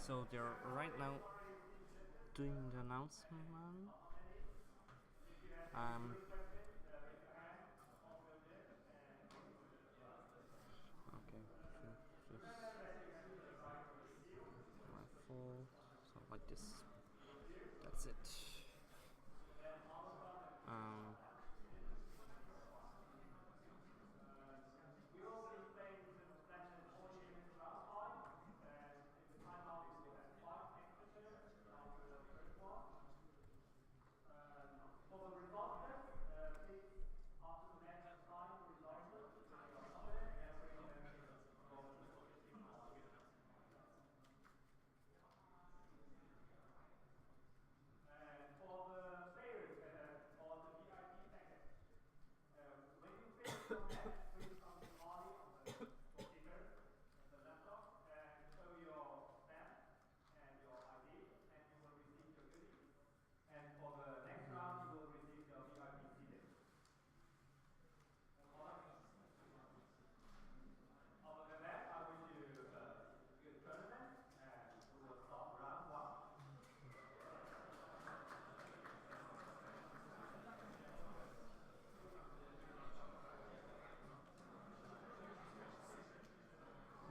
So they're right now doing the announcement. Um, okay, just my fault. So like this. That's it. Um,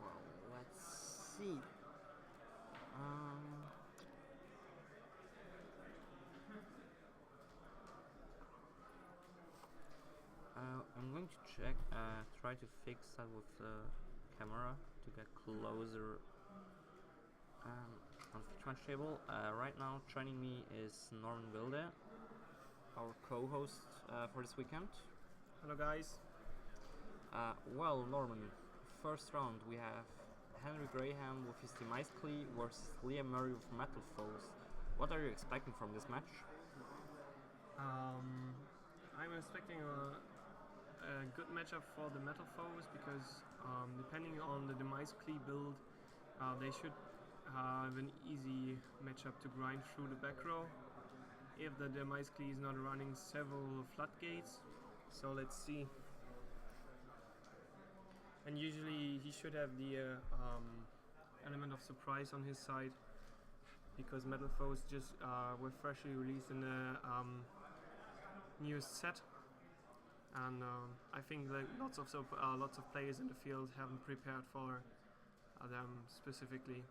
well, let's see. Um, I'm going to check, try to fix that with the camera to get closer on the match table. Right now, joining me is Norman Wilde, our co-host for this weekend. Hello guys. Well, Norman, first round we have Henry Graham with his Demise Klee versus Liam Murray with Metalfoes. What are you expecting from this match? I'm expecting a good matchup for the Metalfoes because depending on the Demise Klee build, they should have an easy matchup to grind through the back row if the Demise Klee is not running several floodgates. So let's see. And usually he should have the element of surprise on his side because Metalfoes just were freshly released in the newest set, and I think like lots of players in the field haven't prepared for them specifically.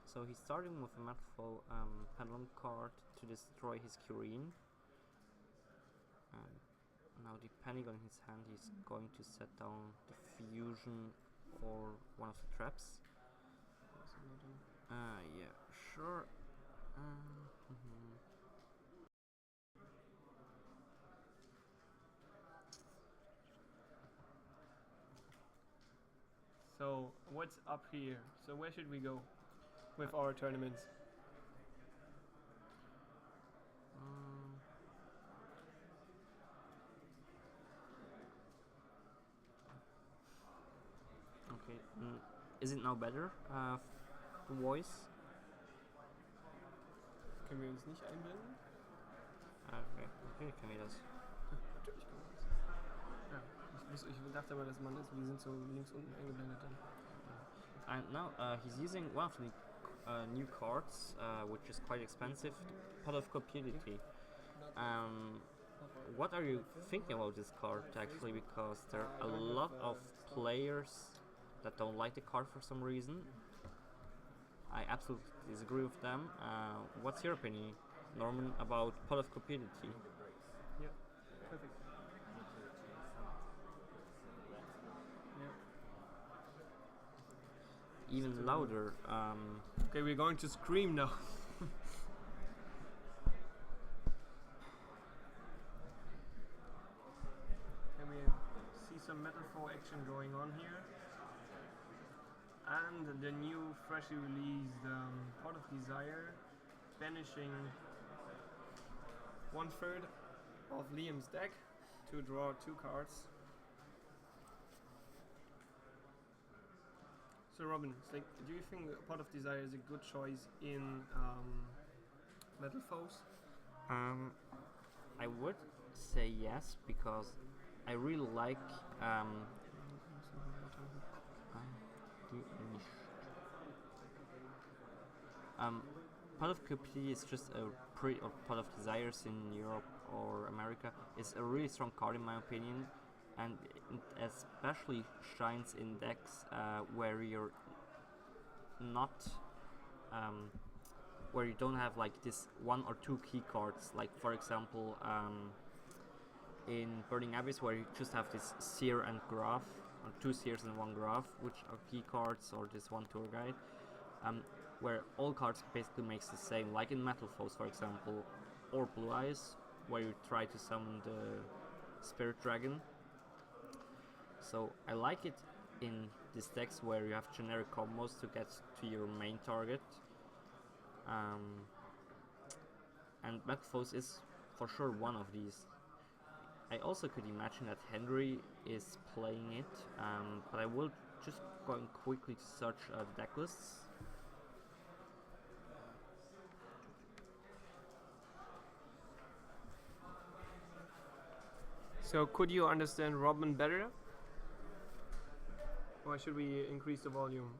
So he's starting with a Metalfoe Pendulum card to destroy his Curine. Now depending on his hand he's going to set down the fusion or one of the traps. Yeah, sure. So what's up here? So where should we go with our tournaments? Okay. Is it now better? The voice? Können wir uns nicht einblenden? Okay, können wir das. Natürlich können wir das. Ja, ich dachte aber, dass man ist, wir sind so links unten eingeblendet dann. And now he's using one of the new cards, which is quite expensive, Pot of Cupidity. What are you thinking about this card actually? Because there are a lot of players that don't like the card for some reason. I absolutely disagree with them. What's your opinion, Norman, about Pot of Cupidity? Yeah, perfect. Yeah. Even louder. Okay, we're going to scream now. Can we see some Metalfoe action going on here? And the new freshly released Pot of Desire, banishing 1/3 of Liam's deck to draw 2 cards. So Robin, do you think Pot of Desire is a good choice in Metalfoes? I would say yes, because I really like Pot of QP is just a or Pot of Desires in Europe or America is a really strong card in my opinion, and it especially shines in decks where you're not where you don't have like this one or two key cards, like for example in Burning Abyss where you just have this Seer and Graph, or two Seers and one Graph, which are key cards, or this one Tour Guide, where all cards basically makes the same, like in Metalfoes for example, or Blue Eyes, where you try to summon the Spirit Dragon. So I like it in these decks where you have generic combos to get to your main target. And Metalfoes is for sure one of these. I also could imagine that Henry is playing it, but I will just going quickly to search the deck lists. So could you understand Robin better? Or should we increase the volume?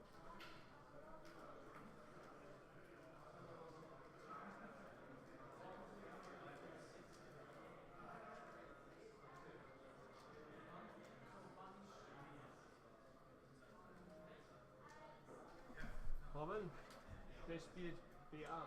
Robin, der spielt BA.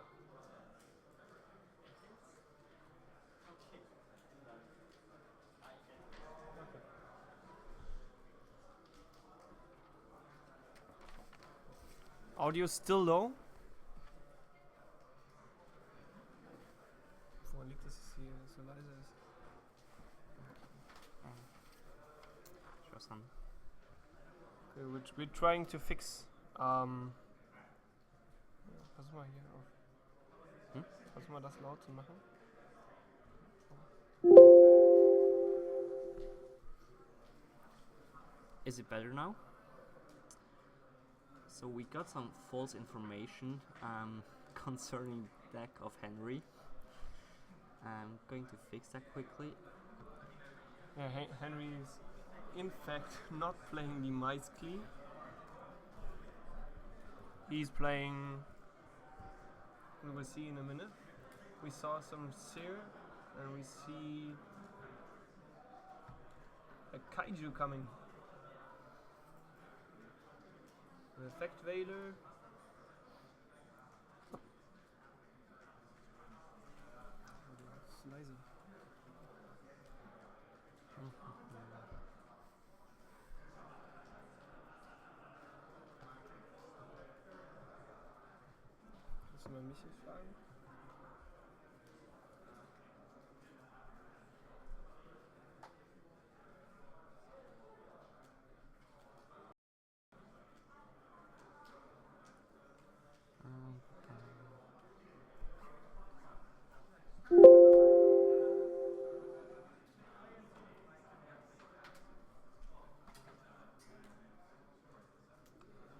Audio still low? Woran liegt das, dass es hier so leise ist? Sure, son. Okay, we're trying to fix. Ja, versuch mal hier auf. Versuch mal das laut zu machen. Is it better now? So we got some false information concerning deck of Henry. I'm going to fix that quickly. Yeah, Henry is in fact not playing the Mice Key. He's playing, we will see in a minute. We saw some Seer and we see a Kaiju coming. An Effect Veiler. Das ist leise. Kannst du mal Michi fragen?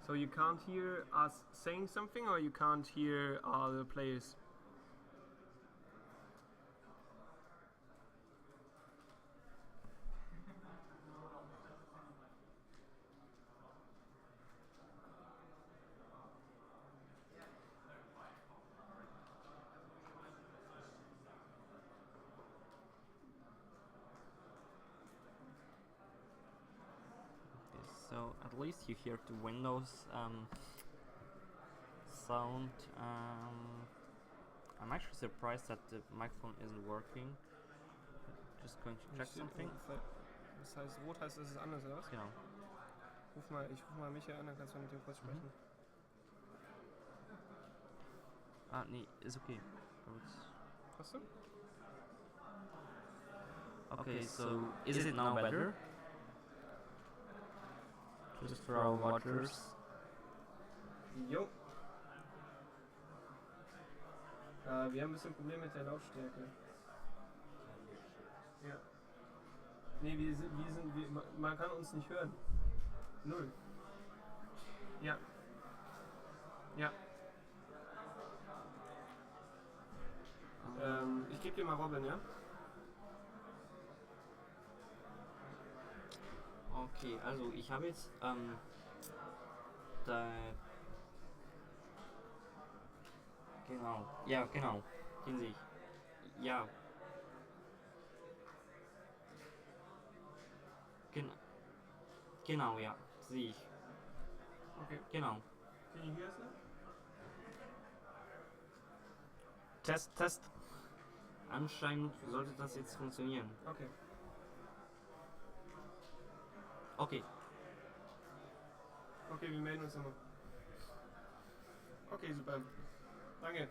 So you can't hear us saying something, or you can't hear the players? So at least you hear the Windows sound. I'm actually surprised that the microphone isn't working. Just going to check something. Das heißt, rot heißt, es ist anders, oder was? Genau. Ich ruf mal Michael an, dann kannst du mit dem kurz sprechen. Ah, nee, ist okay. Hast du? Okay, so is it now better? Just for our watchers. Jo. Wir haben ein bisschen Problem mit der Lautstärke. Ja. Nee, man kann uns nicht hören. Null. Ja. Ja. Ich gebe dir mal Robin, ja? Okay, also ich habe jetzt Genau. Ja, genau. Den sehe ich. Ja, gen genau, ja. Sehe ich. Okay. Genau. Can you hear us now? Test, Test. Anscheinend sollte das jetzt funktionieren. Okay. Okay. Okay, wir melden uns nochmal. Okay, super. Danke. Okay.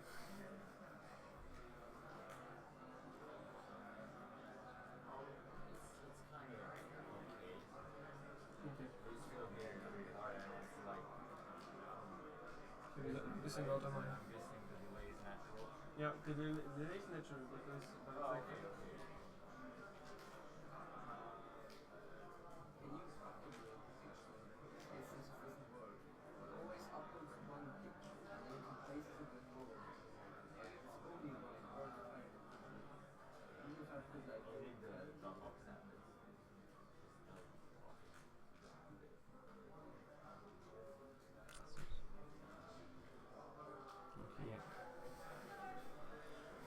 Ich will ein bisschen lauter machen. Ja, the delay is natural, but it's okay. Yeah.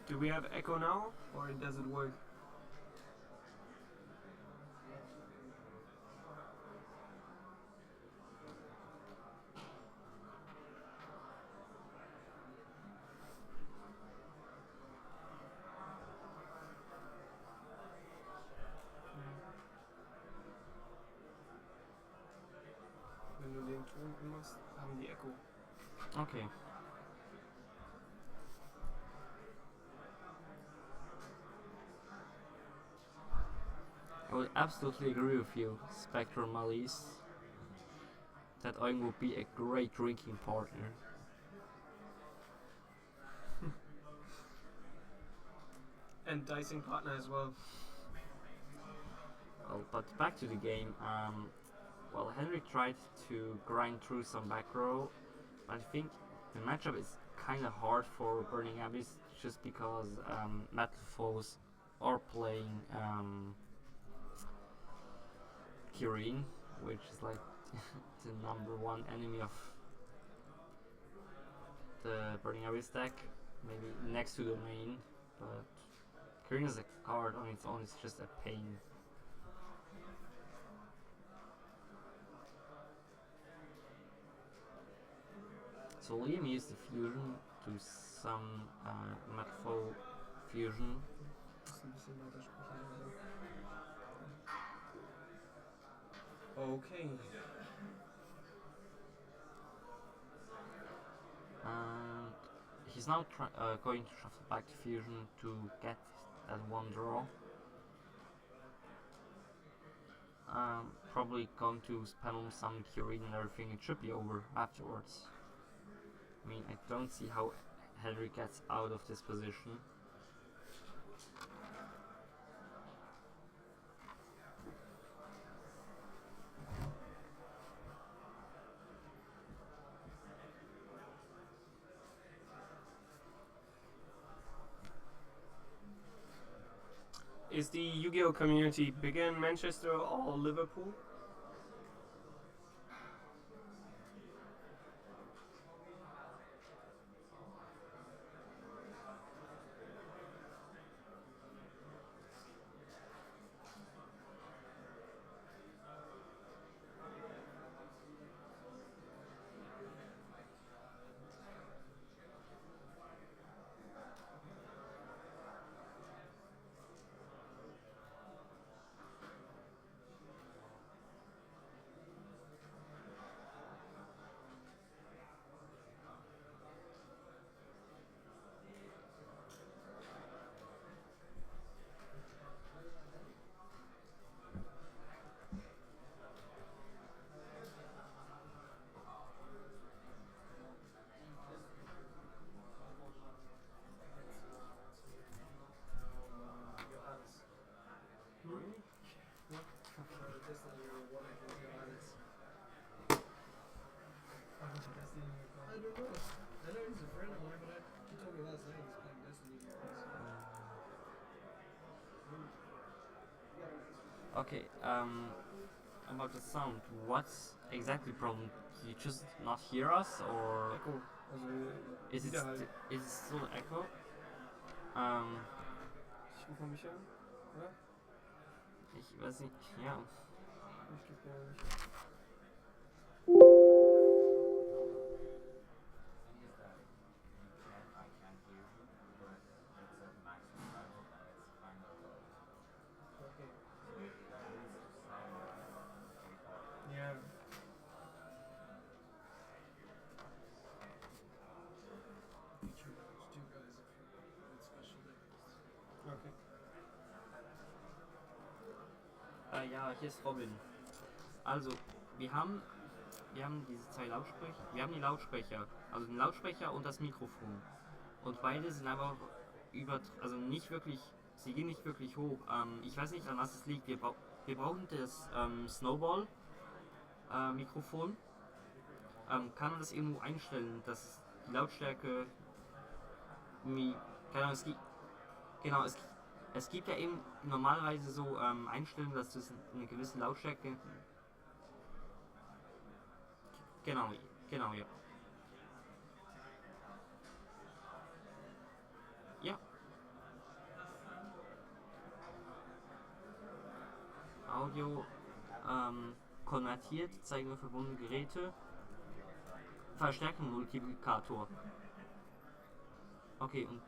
Do we have echo now, or does it work? Wenn du den Ton anmachst, haben die Echo. Okay. I would absolutely agree with you, Spectrum Malice, that Oing would be a great drinking partner. And dicing partner as well. Well, but back to the game. Well, Henry tried to grind through some back row, but I think the matchup is kind of hard for Burning Abyss just because Metalfoes are playing Kirin, which is like the number one enemy of the Burning Abyss deck, maybe next to the main, but Kirin as a card on its own is just a pain. So Liam used the fusion to some Metalfoe fusion. Muss ein bisschen lauter sprechen. Okay. And he's now going to shuffle back to fusion to get that one draw. Probably going to spam some Kirin and everything. It should be over afterwards. I mean, I don't see how Henry gets out of this position. Is the Yu-Gi-Oh community bigger in Manchester or Liverpool? Okay, about the sound, what's exactly the problem? You just not hear us, or? Echo. Also Is it, wieder halt. is it still echo? Ich rufe mal mich an, oder? Ich weiß nicht, ja. Ich glaube ja nicht. Okay. Yeah. Okay. Ja, hier ist Robin. Also, wir haben diese zwei Lautsprecher, wir haben die Lautsprecher, also den Lautsprecher und das Mikrofon. Und beide sind aber also nicht wirklich, sie gehen nicht wirklich hoch. Ich weiß nicht, an was es liegt. Wir brauchen das Snowball-Mikrofon. Kann man das irgendwo einstellen, dass die Lautstärke, keine Ahnung, genau, es gibt ja eben normalerweise so Einstellungen, dass das eine gewisse Lautstärke, genau, ja. Ja, Audio konvertiert, zeigen wir verbundene Geräte. Verstärken-Multiplikator. Okay, und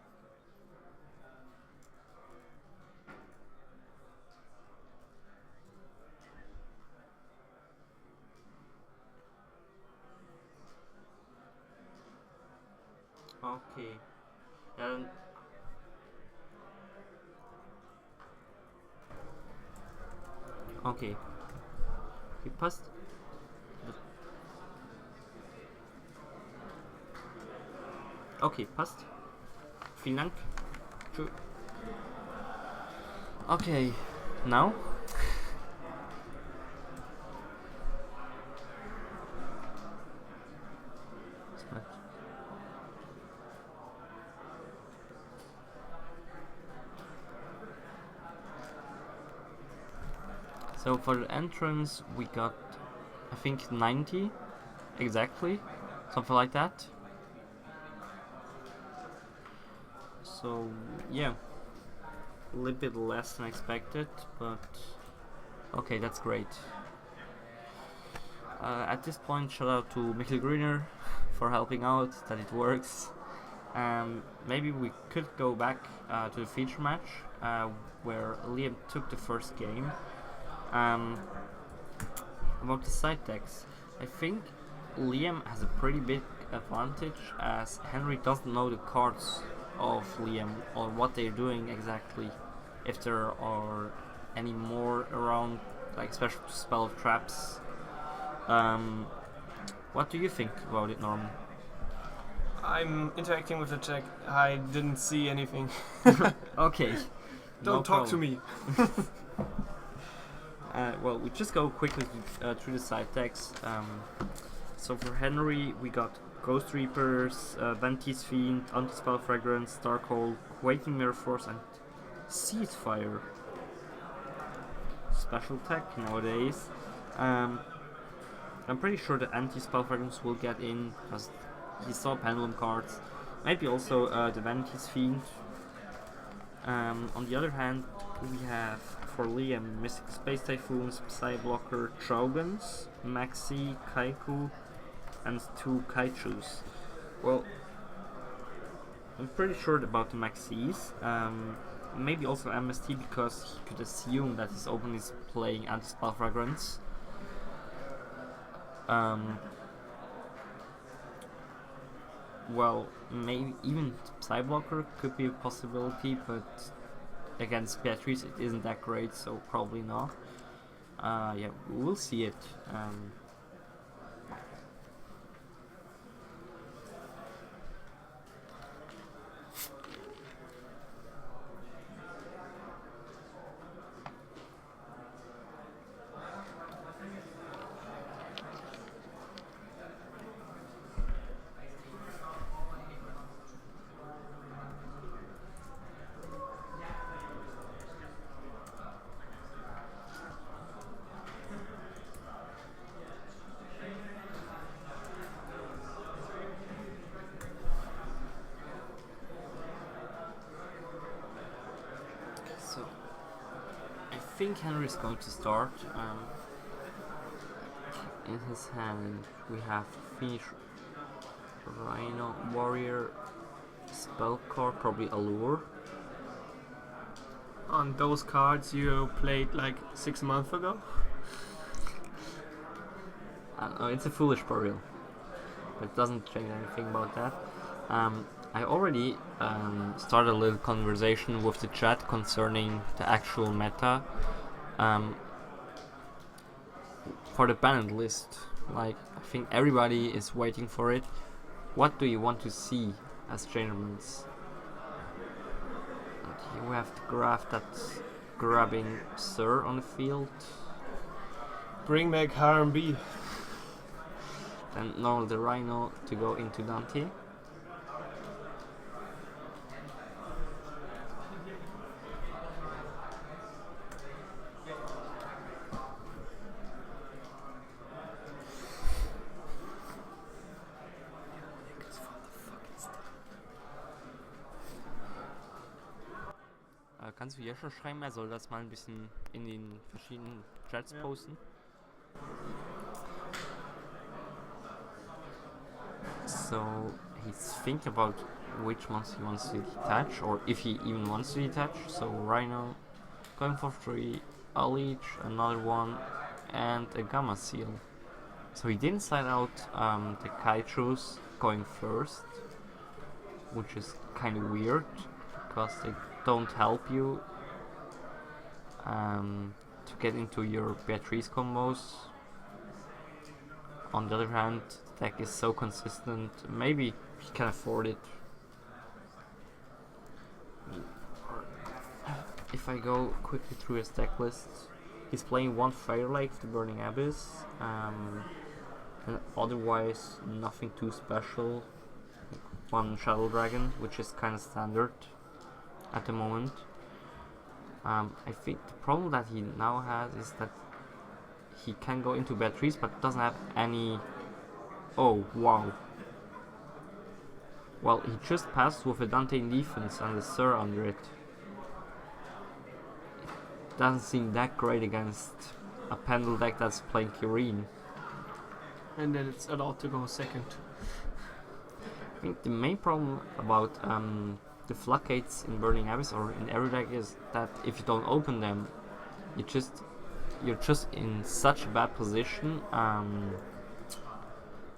okay. Ja, dann okay. Okay, passt. Okay, passt. Vielen Dank. Tschö. Okay, now? So for the entrance we got, I think 90 exactly, something like that. So yeah, a little bit less than expected, but okay, that's great. At this point, shout out to Mikkel Grüner for helping out that it works. Maybe we could go back to the feature match where Liam took the first game. About the side decks, I think Liam has a pretty big advantage as Henry doesn't know the cards of Liam or what they're doing exactly. If there are any more around, like special spell traps. What do you think about it, Norman? I'm interacting with the chat. I didn't see anything. Okay. Don't talk to me. Well, we just go quickly through the side decks. So for Henry, we got Ghost Reapers, Ventis Fiend, Anti-Spell Fragrance, Darkhold, Quaking Mirror Force, and Ceasefire. Special tech nowadays. I'm pretty sure the Anti-Spell Fragrance will get in because he saw Pendulum cards. Maybe also the Ventis Fiend. On the other hand, we have for Liam Mystic Space Typhoons, Psyblocker, Trogons, Maxi, Kaiju, and 2 Kaijus. Well, I'm pretty sure about the Maxis. Maybe also MST because he could assume that his opponent is playing Anti-Spell Fragrance. Well, maybe even Psyblocker could be a possibility, but against Beatrice it isn't that great, so probably not. Yeah, we'll see it. think Henry's going to start. In his hand we have Finish Rhino, Warrior, Spell card, probably Allure. On those cards you played like 6 months ago? It's a foolish burial, but it doesn't change anything about that. I already started a little conversation with the chat concerning the actual meta for the banned list. Like, I think everybody is waiting for it. What do you want to see as changements? You have the graph that's grabbing Sir on the field. Bring back R&B. Then normal the Rhino to go into Dante. Kannst du Jescha schreiben? Er soll das mal ein bisschen in den verschiedenen Chats posten. So he's thinking about which ones he wants to detach, or if he even wants to detach. So Rhino, going for 3, a Leech, another one, and a Gamma Seal. So he didn't slide out the Kaijus going first, which is kind of weird because they don't help you to get into your Beatrice combos. On the other hand, the deck is so consistent, maybe he can afford it. If I go quickly through his deck list, he's playing 1 Fire Lake, the Burning Abyss, and otherwise nothing too special. 1 Shadow Dragon, which is kind of standard at the moment. I think the problem that he now has is that he can go into Beatrice but doesn't have any... Oh, wow. Well, he just passed with a Dante in defense and a Sir under it. It doesn't seem that great against a Pendle deck that's playing Kirin. And then it's allowed to go second. I think the main problem about the floodgates in Burning Abyss or in every deck is that if you don't open them, you're just in such a bad position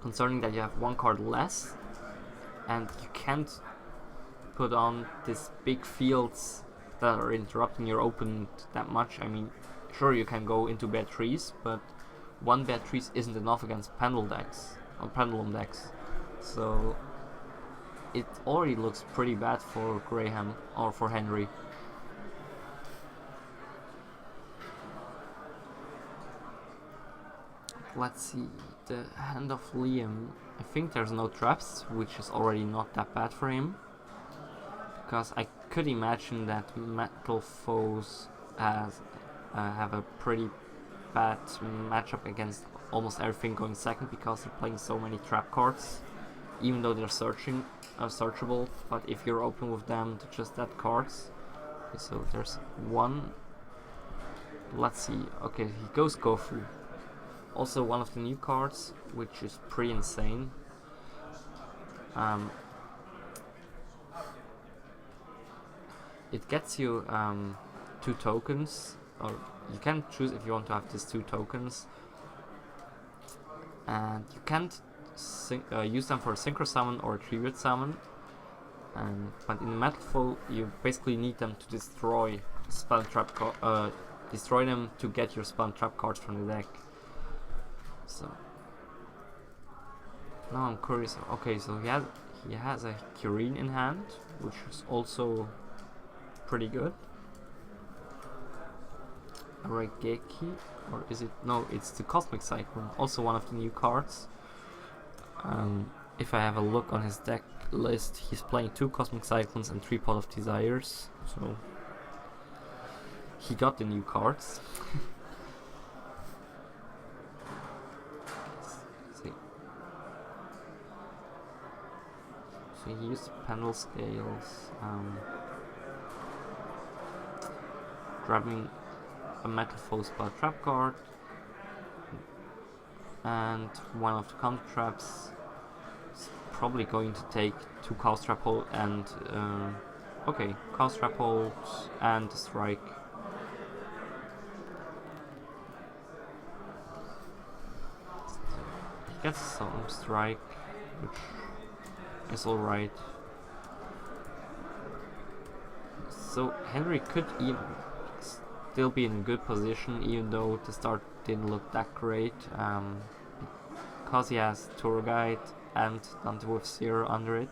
concerning that you have 1 card less and you can't put on these big fields that are interrupting your open that much. I mean, sure, you can go into Beatrice, but 1 Beatrice isn't enough against Pendle decks or Pendulum decks. So it already looks pretty bad for Graham or for Henry. Let's see, the hand of Liam. I think there's no traps, which is already not that bad for him. Because I could imagine that Metalfoes have a pretty bad matchup against almost everything going second because they're playing so many trap cards. Even though they're searchable, but if you're open with them, they're just dead cards. Okay, so there's 1. Let's see. Okay, he goes Gofu. Also one of the new cards, which is pretty insane. It gets you 2 tokens, or you can choose if you want to have these 2 tokens, and you can't use them for a Synchro Summon or a Tribute Summon. But in Metalfoes, you basically need them to destroy spell trap destroy them to get your spell trap cards from the deck. So now I'm curious. Okay, so he has a Kirin in hand, which is also pretty good. A Raigeki, or is it? No, it's the Cosmic Cyclone, also one of the new cards. If I have a look on his deck list, he's playing 2 Cosmic Cyclones and 3 Pot of Desires, so he got the new cards. Let's see. So he used Pendle Scales, grabbing a Metalfoes spell trap card, and one of the counter traps is probably going to take 2 Chaos Trap Hole and okay, Chaos Trap Holes and a strike. He gets some strike, which is alright. So Henry could even still be in a good position, even though the start didn't look that great, because he has Tour Guide and Dante with 0 under it.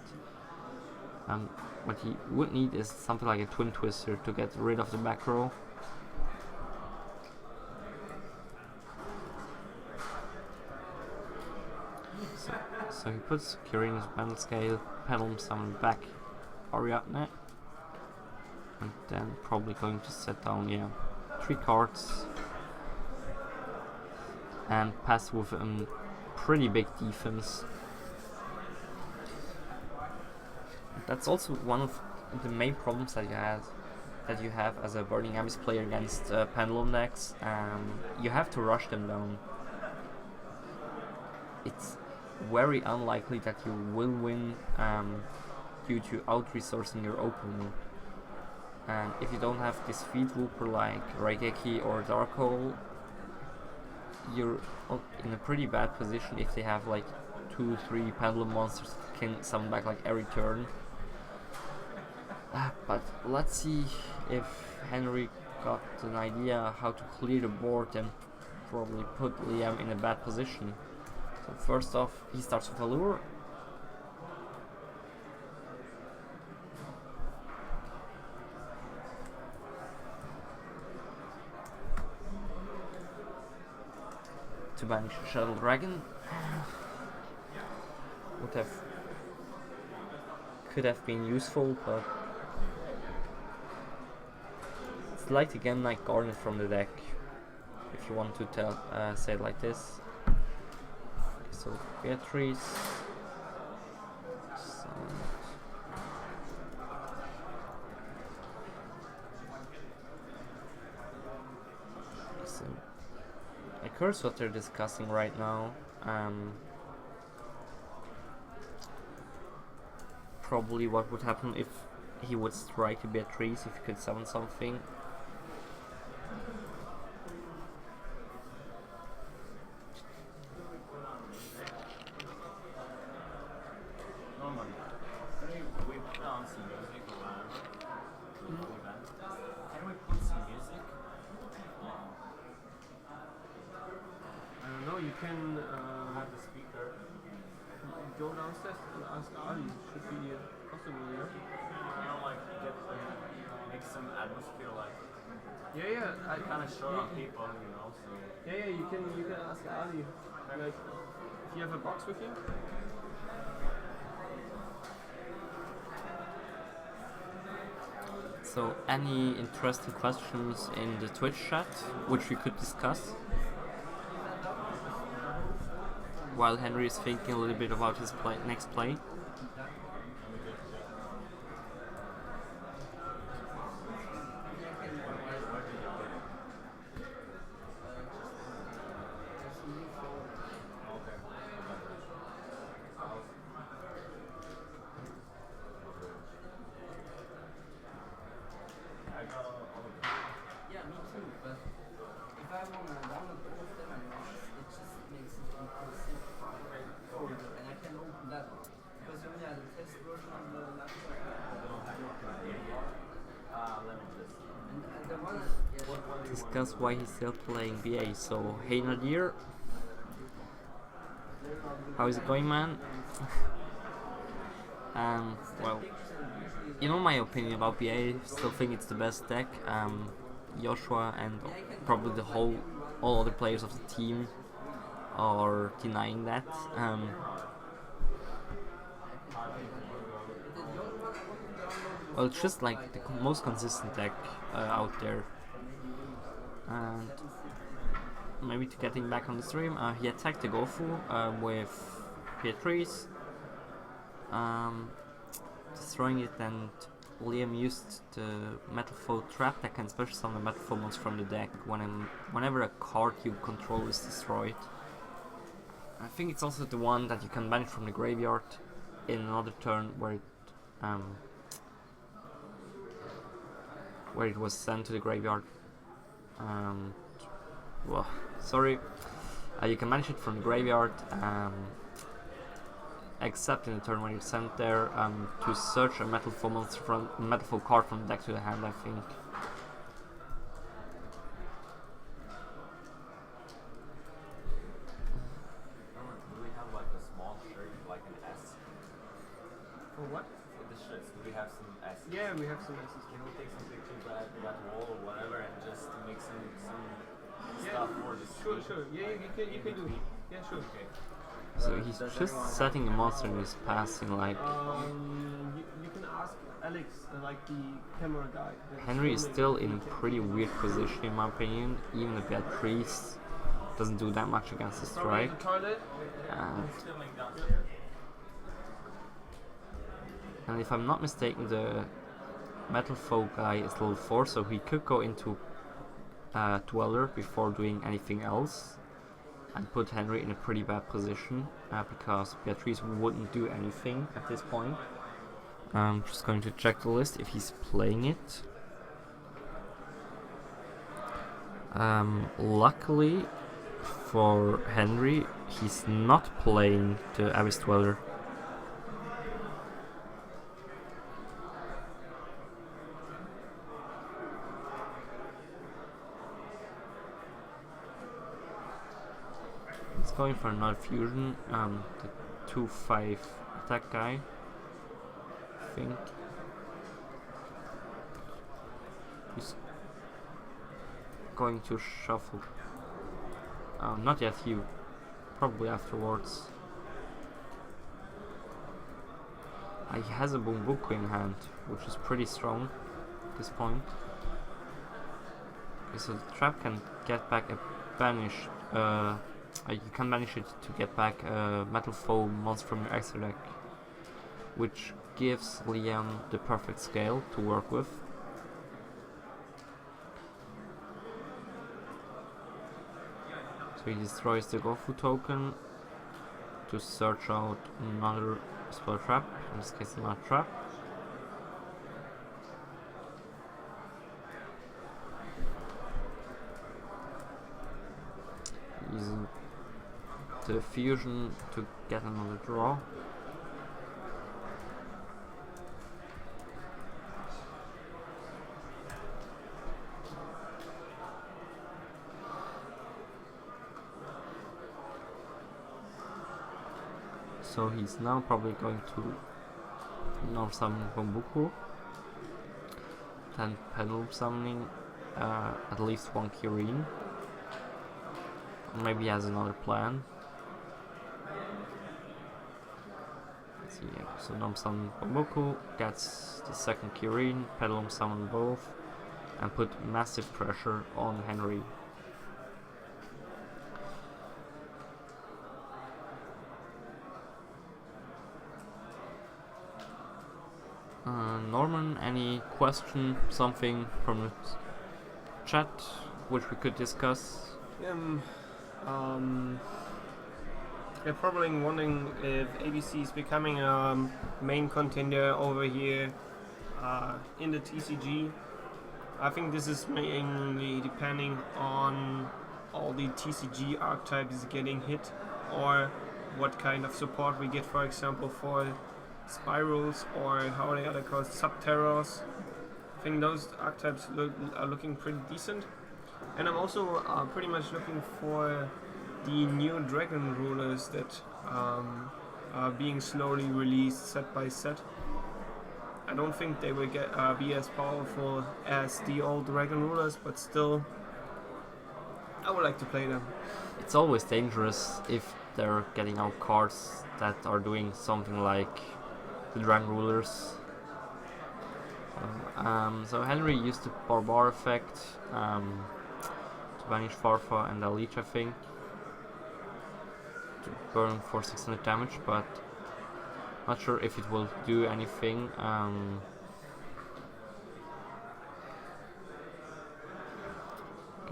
What he would need is something like a Twin Twister to get rid of the back row. So he puts Kirina's Battle Scale, Pedal summon back Ariadne, and then probably going to set down 3 cards and pass with a pretty big defense. That's also one of the main problems that you have as a Burning Abyss player against Pendulum decks. You have to rush them down. It's very unlikely that you will win due to out-resourcing your opponent. And if you don't have this feed looper like Raigeki or Dark Hole, you're in a pretty bad position if they have like 2-3 Pendulum monsters that can summon back like every turn. But let's see if Henry got an idea how to clear the board and probably put Liam in a bad position. So first off, he starts with a lure. To banish Shadow Dragon. Could have been useful, but it's like again like Garnet from the deck, if you want to say it like this. Okay, so Beatrice. So I curse what they're discussing right now. Probably what would happen if he would strike a Beatrice, if he could summon something. I don't know, you can have the speaker. Go downstairs and ask Ali. Should be possible, yeah? You know, like, make some atmosphere, like, Yeah, I kind of show on people, you know, so. Yeah, you can ask Ali. Like, if you have a box with you. So any interesting questions in the Twitch chat, which we could discuss? While Henry is thinking a little bit about his next play. Yeah, me too, but if I want to download all of them at once, it just makes it into a zip folder, and I can open that because you only had a test version on the laptop. And the one, yeah, Discuss why he's still playing BA. So hey Nadir, how is it going, man? Well, you know my opinion about BA. Still think it's the best deck. Joshua and probably all other players of the team are denying that. Well, it's just like the most consistent deck out there. And maybe to getting back on the stream, he attacked the Gofu with Beatrice, destroying it and Liam used the Metalfoe trap that can special summon the Metalfoe monster from the deck whenever a card you control is destroyed. I think it's also the one that you can banish from the graveyard in another turn where it was sent to the graveyard. Well, sorry. You can banish it from the graveyard, except in the turn when it's sent there, to search a Metalfoe card from the deck to the hand, I think. Do we have like a small shirt, like an S? For what? For the shirts, do we have some S? Yeah, we have some S's. Can we take some pictures at that wall or whatever and just make some Yeah, stuff for this? sure. Yeah, you can do it. Yeah, sure. Okay. So he's just setting a monster and he's passing like... You can ask Alex, like the camera guy. Henry is still in a pretty weird position in my opinion, even if Beatrice doesn't do that much against the Probably in strike. the toilet. Filming downstairs. And if I'm not mistaken, the Metalfoe guy is level 4, so he could go into Dweller before doing anything else and put Henry in a pretty bad position because Beatrice wouldn't do anything at this point. I'm just going to check the list if he's playing it. Luckily for Henry, he's not playing the Abyss Dweller. He's going for another fusion, the 2/5 attack guy, I think. He's going to shuffle. Not yet, he probably afterwards. He has a Bumbuku in hand, which is pretty strong at this point. Okay, so the trap can get back a banish. You can banish it to get back a Metalfoe monster from your extra deck, which gives Liam the perfect scale to work with. So he destroys the Gofu token to search out another spell trap, in this case another trap. Using the fusion to get another draw. So he's now probably going to north summon Bumbuku, then pendulum summoning at least one Kirin. Maybe he has another plan. Let's see, yeah. So north summon Bumbuku, gets the second Kirin, pendulum summon both, and put massive pressure on Henry. Norman, any question, something from the chat which we could discuss? They're probably wondering if ABC is becoming a main contender over here in the TCG. I think this is mainly depending on all the TCG archetypes getting hit, or what kind of support we get, for example, for spirals, or how they are called, sub-terrors. I think those archetypes are looking pretty decent. And I'm also pretty much looking for the new dragon rulers that are being slowly released set by set. I don't think they will be as powerful as the old dragon rulers, but still, I would like to play them. It's always dangerous if they're getting out cards that are doing something like the Dragon Rulers. So Henry used the Barbar effect to banish Farfa and Alich, I think, to burn for 600 damage, but not sure if it will do anything.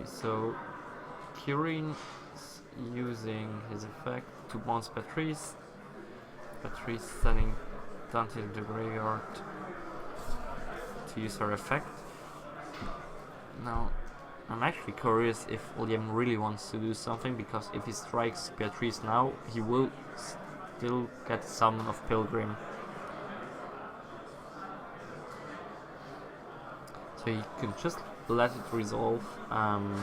so Kirin is using his effect to bounce Patrice. Patrice sending Dante to the graveyard to use her effect. Now, I'm actually curious if Liam really wants to do something, because if he strikes Beatrice now, he will still get Summon of Pilgrim. So he could just let it resolve. And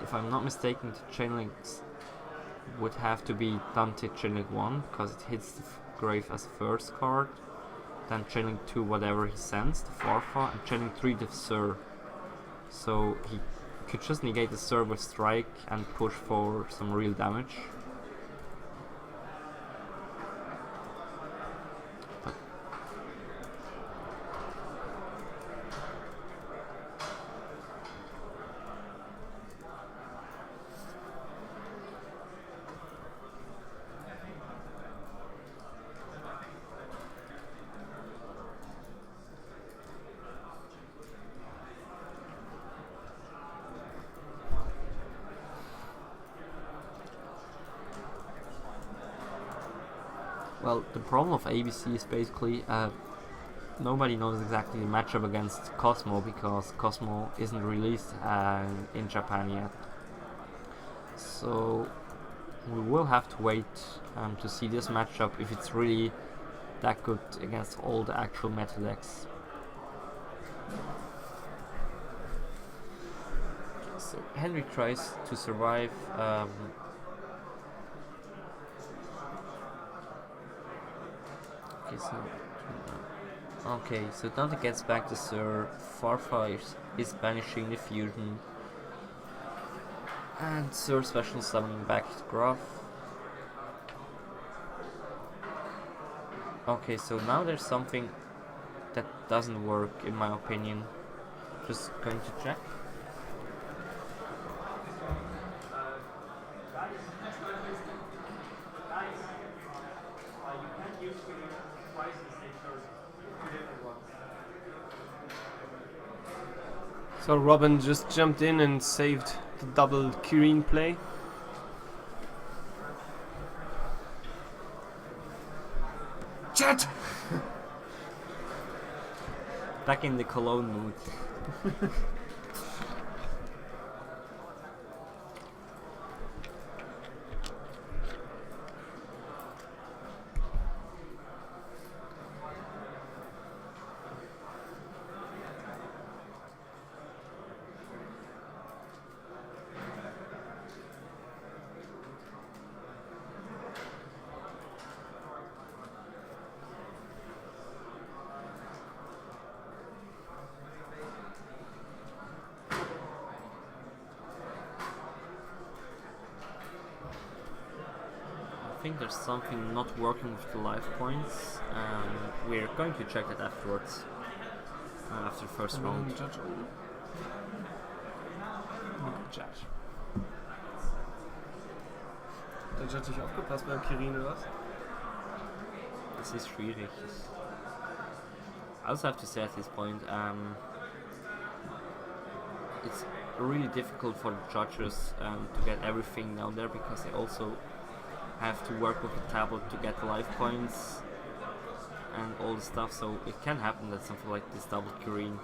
if I'm not mistaken, the Chainlinks would have to be Dante Chainlink 1, because it hits the grave as first card. Then Chainlink 2 whatever he sends, the Farfa, and Chainlink 3 the Sir. So he could just negate the Sir with Strike and push for some real damage. Well, the problem of ABC is basically nobody knows exactly the matchup against Cosmo, because Cosmo isn't released in Japan yet. So we will have to wait to see this matchup, if it's really that good against all the actual meta decks. So Henry tries to survive. Okay, so Dante gets back to Sir. Farfa is banishing the fusion. And Sir special summoning back to Graf. Okay, so now there's something that doesn't work in my opinion. Just going to check. So Robin just jumped in and saved the double Kirin play. Chat! Back in the Cologne mood. I think there's something not working with the life points. We're going to check that afterwards. After the first round. Judge. Judge. Der Judge nicht aufgepasst beim Kirin oder was? Das ist schwierig. I also have to say at this point, it's really difficult for the judges to get everything down there, because they also have to work with the tablet to get the life points and all the stuff, so it can happen that something like this double Kirin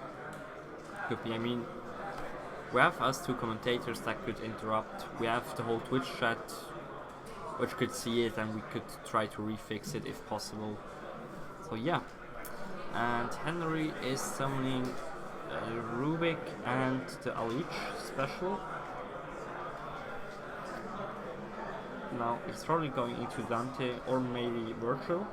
could be. I mean, we have us two commentators that could interrupt, we have the whole Twitch chat which could see it, and we could try to refix it if possible. So yeah, and Henry is summoning Rubik and the Alich special. Now it's probably going into Dante or maybe Virtual.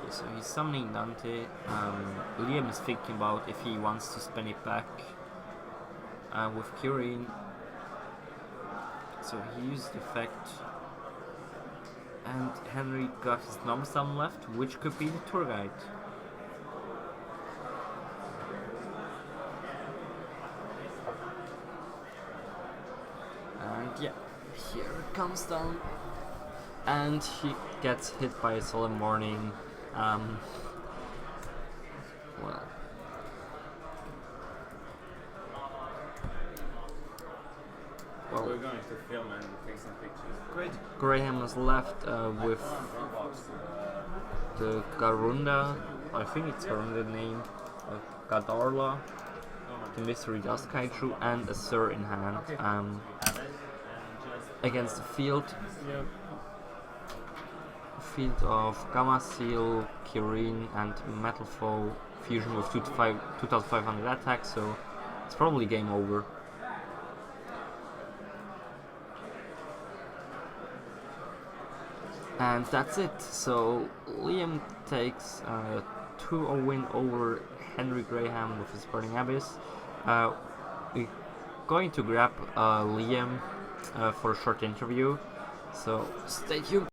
So he's summoning Dante. Liam is thinking about if he wants to spend it back with Kirin. So he used the effect And Henry got his number 7 left, which could be the tour guide. And yeah, here it comes down. And he gets hit by a solemn warning. Well. We're going to film and take some pictures. Great. Graham was left with the Garunda, I think it's Garunda name, Gadarla, the Mystery Dust Kaiju, and a Sir in hand. Against the field of Gamma Seal, Kirin, and Metalfoes fusion with 2500 attack, so it's probably game over. And that's it. So Liam takes a 2-0 win over Henry Graham with his Burning Abyss. We're going to grab Liam for a short interview, so stay tuned.